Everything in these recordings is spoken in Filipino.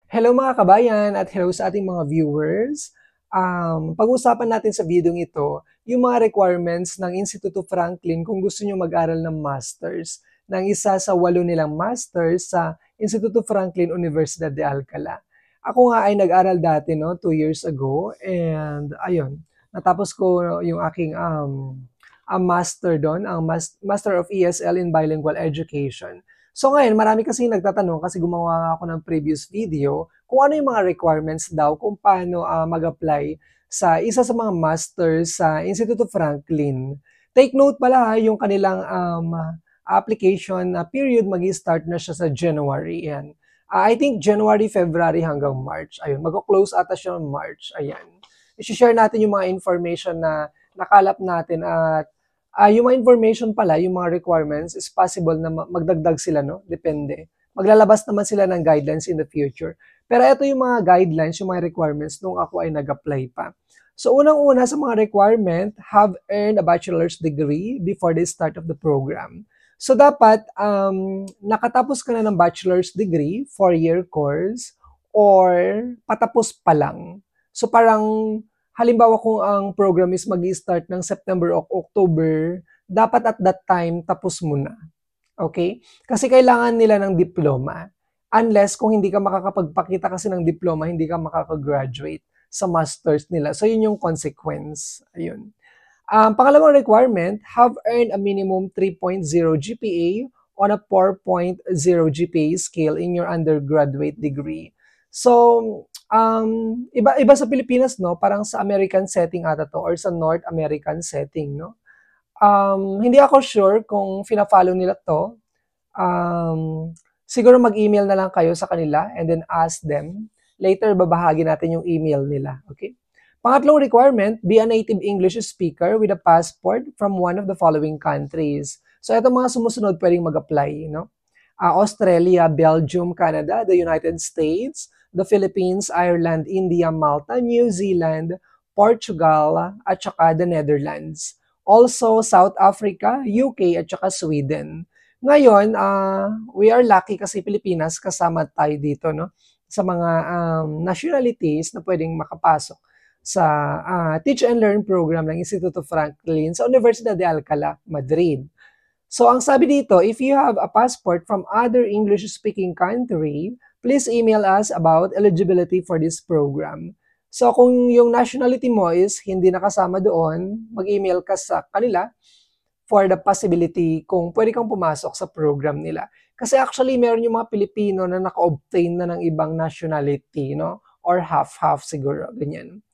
Hello mga kabayan at hello sa ating mga viewers. Pag-uusapan natin sa video ito yung mga requirements ng Instituto Franklin kung gusto nyo mag-aral ng Masters, ng isa sa 8 nilang Masters sa Instituto Franklin Universidad de Alcala. Ako nga ay nag-aral dati, no, 2 years ago, and ayun, natapos ko yung aking master doon, ang Master of ESL in Bilingual Education. So ngayon, marami kasi nagtatanong kasi gumawa nga ako ng previous video kung ano yung mga requirements daw kung paano mag-apply sa isa sa mga masters sa Instituto Franklin. Take note pala yung kanilang application period mag-start na siya sa January. Yan. I think January, February hanggang March. Ayun, mag-close ata siya ng March. Ayan. I-share natin yung mga information na nakalap natin at yung mga information pala, yung mga requirements, is possible na magdagdag sila, no? Depende. Maglalabas naman sila ng guidelines in the future. Pero ito yung mga guidelines, yung mga requirements nung ako ay nag-apply pa. So, unang-una sa mga requirement, have earned a bachelor's degree before the start of the program. So, dapat nakatapos ka na ng bachelor's degree, 4-year course, or patapos pa lang. So, parang halimbawa kung ang program is mag-start ng September o October, dapat at that time tapos mo na. Okay? Kasi kailangan nila ng diploma. Unless kung hindi ka makakapagpakita kasi ng diploma, hindi ka makakagraduate sa masters nila. So yun yung consequence. Ayun. Pangalawang requirement, have earned a minimum 3.0 GPA on a 4.0 GPA scale in your undergraduate degree. So, iba sa Pilipinas, no? Parang sa American setting ata to or sa North American setting, no? Hindi ako sure kung fina-follow nila to. Siguro mag-email na lang kayo sa kanila and then ask them. Later, babahagi natin yung email nila. Okay? Pangatlong requirement, be a native English speaker with a passport from one of the following countries. So, ito mga sumusunod pwedeng mag-apply, no? Australia, Belgium, Canada, the United States, the Philippines, Ireland, India, Malta, New Zealand, Portugal, at saka the Netherlands. Also, South Africa, UK, at saka Sweden. Ngayon, we are lucky kasi Pilipinas, kasama tayo dito, no? Sa mga nationalities na pwedeng makapasok sa Teach and Learn program ng Instituto Franklin sa Universidad de Alcalá, Madrid. So, ang sabi dito, if you have a passport from other English-speaking country, please email us about eligibility for this program. So, kung yung nationality mo is hindi nakasama doon, mag-email ka sa kanila for the possibility kung pwede kang pumasok sa program nila. Kasi actually, meron yung mga Pilipino na naka-obtain na ng ibang nationality, no? Or half-half siguro, ganyan.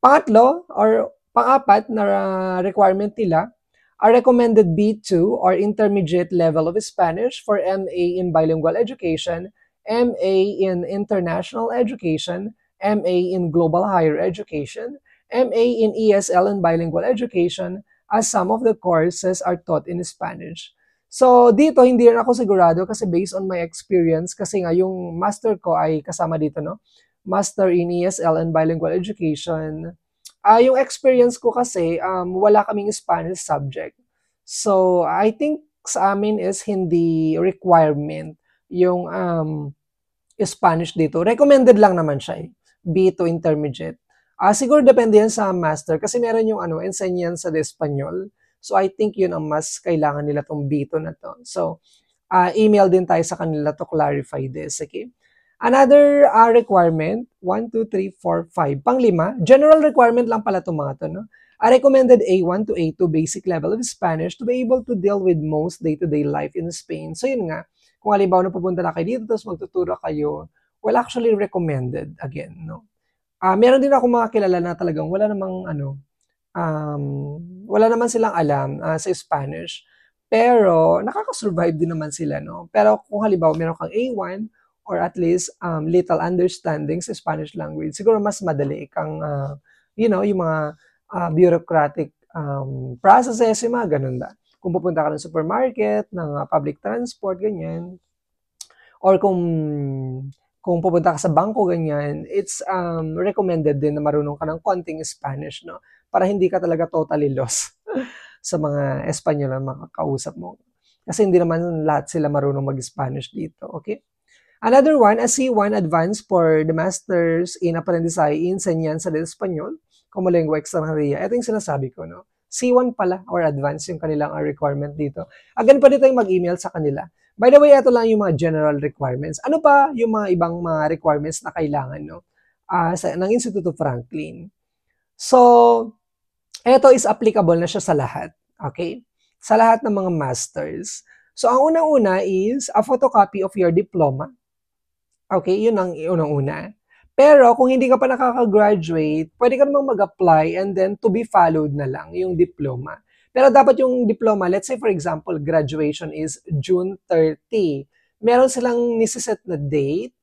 Pangatlo, or pang-apat na requirement nila, a recommended B2 or intermediate level of Spanish for MA in Bilingual Education, MA in International Education, MA in Global Higher Education, MA in ESL and Bilingual Education, as some of the courses are taught in Spanish. So, dito, hindi rin ako sigurado kasi based on my experience, kasi nga yung master ko ay kasama dito, no? Master in ESL and Bilingual Education. Yung experience ko kasi, wala kaming Spanish subject. So, I think sa amin is hindi requirement yung Spanish dito. Recommended lang naman siya eh. B2 intermediate. Siguro depende yan sa master kasi meron yung enseñanza de Español. So, I think yun ang mas kailangan nila tong B2 na to. So, email din tayo sa kanila to clarify this. Okay? Another requirement, 1, 2, 3, 4, 5. Panglima, general requirement lang pala itong mga to, no? A recommended A1 to A2 basic level of Spanish to be able to deal with most day-to-day life in Spain. So yun nga, kung halimbawa na pupunta na kayo dito, tapos magtuturo kayo, well, actually recommended again, no? Meron din ako mga kilala na talagang wala naman silang alam sa Spanish. Pero nakaka-survive din naman sila, no? Pero kung halimbawa meron kang A1, or at least little understanding sa Spanish language, siguro mas madali kang, yung mga bureaucratic processes, yung mga ganun ba. Kung pupunta ka ng supermarket, ng public transport, ganyan, or kung pupunta ka sa bangko, ganyan, it's recommended din na marunong ka ng konting Spanish, no? Para hindi ka talaga totally lost sa mga Espanyol na makakausap mo. Kasi hindi naman lahat sila marunong mag-Spanish dito, okay? Another one, a C1 Advanced for the Masters in Aprendizaje y Enseñanza del Español como lengua extranjera. Ito yung sinasabi ko, no? C1 pala or advanced yung kanilang requirement dito. Again, pwede tayong mag-email sa kanila. By the way, ito lang yung mga general requirements. Ano pa yung mga ibang mga requirements na kailangan, no? Ng Instituto Franklin. So, ito is applicable na siya sa lahat. Okay? Sa lahat ng mga masters. So, ang unang-una is a photocopy of your diploma. Okay? Yun ang unang-una. Pero, kung hindi ka pa nakaka-graduate, pwede ka namang mag-apply and then to be followed na lang yung diploma. Pero dapat yung diploma, let's say for example, graduation is June 30. Meron silang nisiset na date,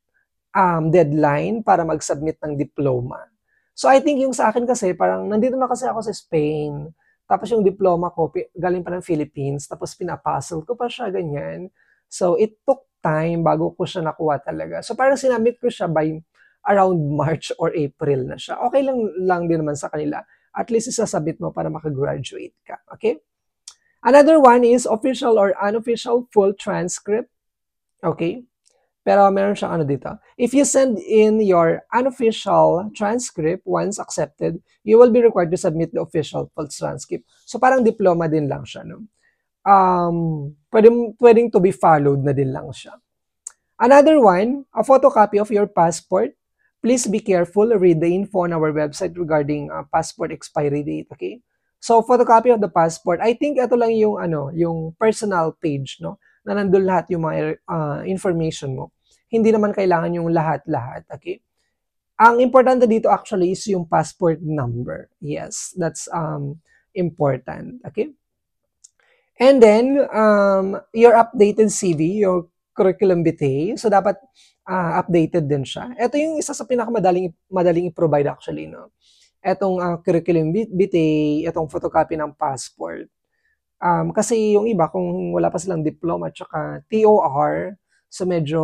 deadline para mag-submit ng diploma. So I think yung sa akin kasi, parang nandito na kasi ako sa Spain, tapos yung diploma ko, galing pa ng Philippines, tapos pinapuzzle ko pa siya, ganyan. So it took time bago ko siya nakuha talaga. So parang sinabit ko siya by around March or April na siya. Okay lang din naman sa kanila. At least isasabit mo para makagraduate ka. Okay? Another one is official or unofficial full transcript. Okay? Pero meron siyang ano dito. If you send in your unofficial transcript once accepted, you will be required to submit the official full transcript. So parang diploma din lang siya, no? Pwedeng to be followed na din lang siya. Another one, a photocopy of your passport. Please be careful. Read the info on our website regarding passport expiry date, okay? So photocopy of the passport. I think ito lang yung yung personal page, no? Na nandun lahat yung mga information mo. Hindi naman kailangan yung lahat-lahat, okay? Ang importante dito actually is yung passport number. Yes, that's important, okay? And then, your updated CV, your curriculum vitae, so dapat updated din siya. Ito yung isa sa pinakamadaling i-provide actually, no? Etong curriculum vitae, itong photocopy ng passport. Kasi yung iba, kung wala pa silang diploma at saka TOR, so medyo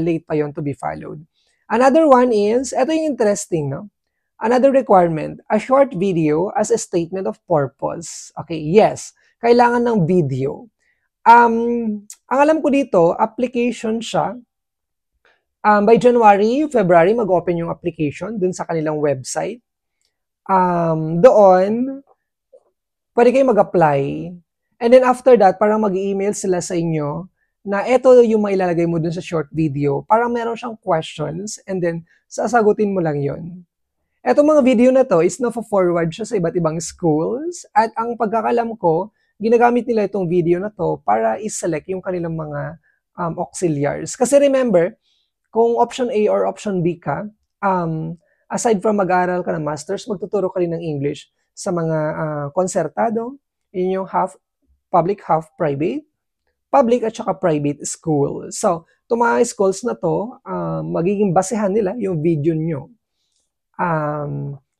late pa yon to be followed. Another one is, ito yung interesting, no? Another requirement, a short video as a statement of purpose. Okay, yes, kailangan ng video. Ang alam ko dito, application siya. By January, February, mag-open yung application dun sa kanilang website. Doon, pwede kayo mag-apply. And then after that, parang mag-email sila sa inyo na ito yung mailalagay mo dun sa short video. Parang meron siyang questions and then sasagutin mo lang yon. Etong mga video na to is na-forward siya sa iba't ibang schools at ang pagkakalam ko, ginagamit nila itong video na to para i-select yung kanilang mga auxiliaries. Kasi remember, kung option A or option B ka, aside from mag-aaral ka ng masters, magtuturo ka rin ng English sa mga konsertado, yun yung half public, half private, public at saka private school. So, itong mga schools na to, magiging basehan nila yung video nyo.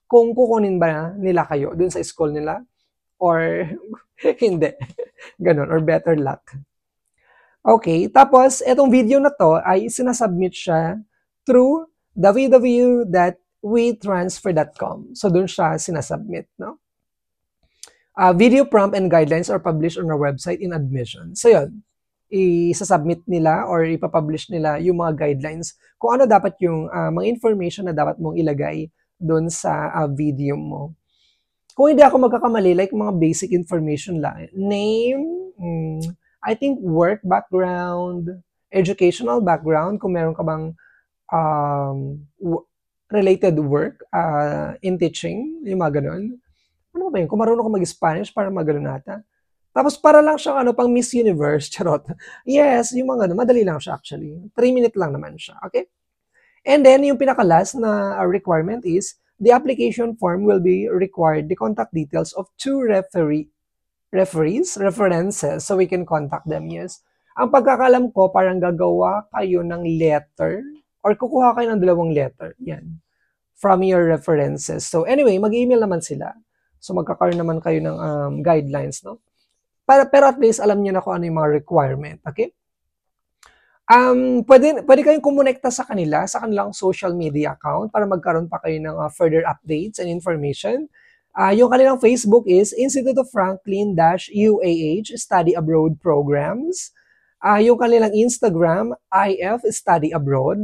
Kung kukunin ba nila kayo dun sa school nila or hindi. Ganon, or better luck. Okay, tapos itong video na to ay sinasubmit siya through www.wetransfer.com. So, dun siya sinasubmit, no? Video prompt and guidelines are published on our website in admission. So yun, isasubmit nila or ipapublish nila yung mga guidelines kung ano dapat yung mga information na dapat mong ilagay doon sa video mo. Kung hindi ako magkakamali, like mga basic information lang. Name, I think work background, educational background, kung meron ka bang related work in teaching, yung mga ganun. Ano ba yun? Kung marunong ka mag-Spanish, para magano nata. Tapos para lang siyang pang Miss Universe, charot. Yes, yung mga madali lang siya actually. 3 minutes lang naman siya, okay? And then, yung pinaka-last na requirement is, the application form will be required the contact details of 2 references, so we can contact them, yes. Ang pagkakalam ko, parang gagawa kayo ng letter, or kukuha kayo ng 2 letter, yan, from your references. So anyway, mag-email naman sila. So magkakaroon naman kayo ng guidelines, no? Pero at least alam niyo na kung ano yung mga requirement, okay? Pwede kayong kumonekta sa kanila, sa kanilang social media account para magkaroon pa kayo ng further updates and information. Yung kanilang Facebook is Institute of Franklin-UAH Study Abroad Programs. Yung kanilang Instagram, IF Study Abroad.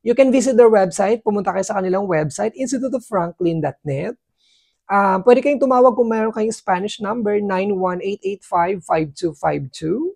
You can visit their website. Pumunta kayo sa kanilang website, instituteoffranklin.net. Pwede kayong tumawag kung mayroon kayong Spanish number, 91885-5252.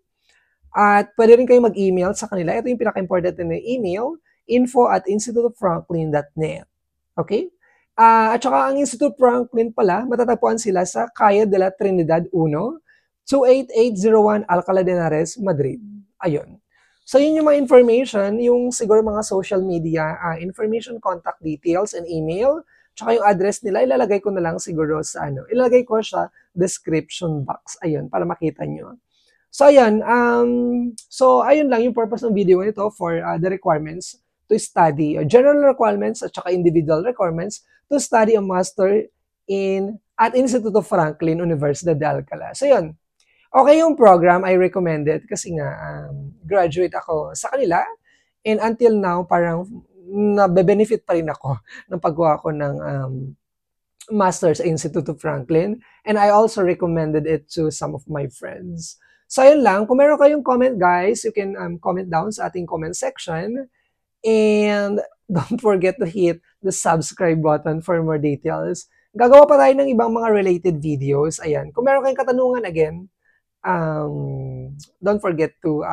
At pwede rin kayong mag-email sa kanila. Ito yung pinaka-important na email, info@instituteoffranklin.net. Okay? At saka ang Institute Franklin pala, matatagpuan sila sa Calle de la Trinidad 1, 28801 Alcalá de Henares, Madrid. Ayun. So yun yung mga information, yung siguro mga social media information, contact details, and email. Tsaka yung address nila, ilalagay ko na lang siguro sa ilalagay ko sa description box. Ayun, para makita nyo. So ayan, ayun lang yung purpose ng video nito for the requirements to study, general requirements at saka individual requirements to study a master at Institute of Franklin, Universidad de Alcalá. So yun, okay yung program, I recommend it kasi nga graduate ako sa kanila and until now parang nabe-benefit pa rin ako ng paggawa ko ng Master's sa Institute of Franklin, and I also recommended it to some of my friends. So ayun lang, kung meron kayong comment guys, you can comment down sa ating comment section, and don't forget to hit the subscribe button for more details. Gagawa pa tayo ng ibang mga related videos. Ayan, kung meron kayong katanungan again, don't forget to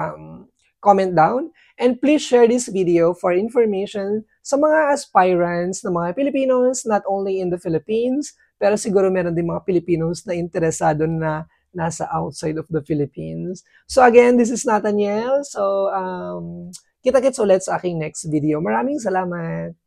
comment down, and please share this video for information sa mga aspirants na mga Filipinos, not only in the Philippines, pero siguro meron din mga Filipinos na interesado na nasa outside of the Philippines. So again, this is Nathaniel. So kita-kits ulit sa aking next video. Maraming salamat!